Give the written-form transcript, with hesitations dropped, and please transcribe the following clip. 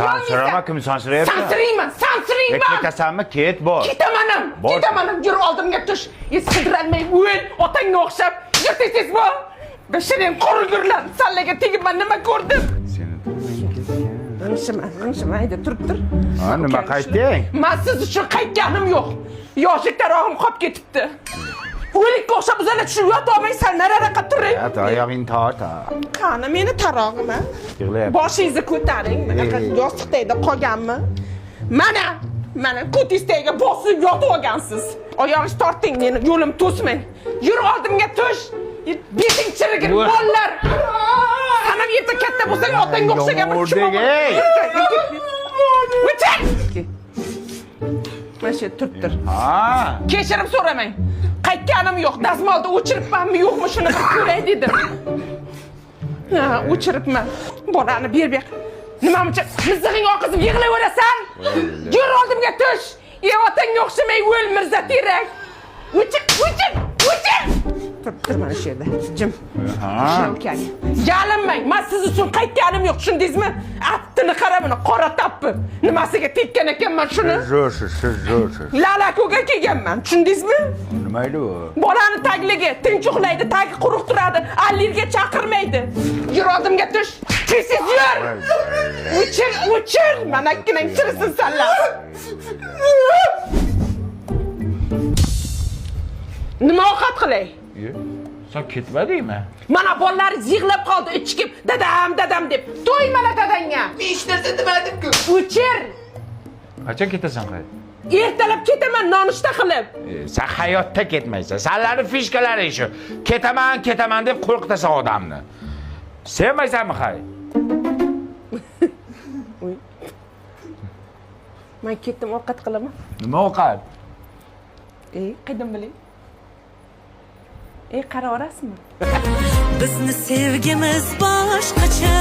Sansirama kim sansirayapti? Sansirayman. Ketasanmi? Ket bor. Ketaman. Yur oldimga tush. Sidiralmay o'l, otangga o'xshab. Yur tez bor. Bashirim qo'rgurlar. Sallaga tegibman, nima ko'rdim? G'ingshima, hayda turib tur. Ha, nima qaytding? Men siz uchun qaytganim yo'q. Yoshlik tarog'im qolib ketibdi. O'likka o'xshab o'zinglar tushib yotolmaysan, nariroqqa turing. Oyog'ing torta. Qani meni tarog'im a? Yig'layapti. Boshingizni ko'taring. Bunaqa yostiqda qolganmi? Mana ko'tingizga bosib yotib olgansiz. Oyog'ingizni torting, meni yo'lim to'smang. Yur oldimga tush. Beting chirigir bollar. Sanam yerda katta bo'lsang otangga o'xshagan bir kishi bor. Mana shu turibdir. Ha. Kechirim so'ramang. Qaytganim yo'q. Dazmolda o'chiribmanmi, yo'qmi shuni bir ko'ray dedim. Ha, o'chiribman. Bolani ber. Nima uchun mizig'ing oqizib yig'layverasan? Yur oldimga tush. Otangga o'xshamay o'l Mirza Terak. O'chir. Turibdir mana shu yerda. Jim. Ha. Yalinmang. Men siz uchun qaytganim yo'q, tushundingizmi? Attini qara buni, qora tappi. Nimasiga tekkan ekanman shuni? Zo'r. Lalakoga kelganman, tushundingizmi? Nima edi u? Bolani tagligi, tinch uxlaydi, tagi quruq turadi, allergiya chaqirmaydi. Yur oldimga tush. Tez yur. O'chir. Mana ikkinang chirisin sanlar. Nima ovqat qilay? Sen ketmadingmi? Mana bolalar yig'lab qoldi, ichkib dadam deb. To'ymala dadangga. Hech narsa demadim-ku. O'chir. Qachon ketasan qayt? Ertalab ketaman nonushta qilib. Sen hayotda ketmaysan. Senlarning fishkalaring shu. Ketaman deb qo'rqitasan odamni. Sevmaysanmi hay? Men ketdim ovqat qilaman. Nima ovqat? Qaydan bilay? Qara orasizmi? Bizni sevgimiz boshqacha.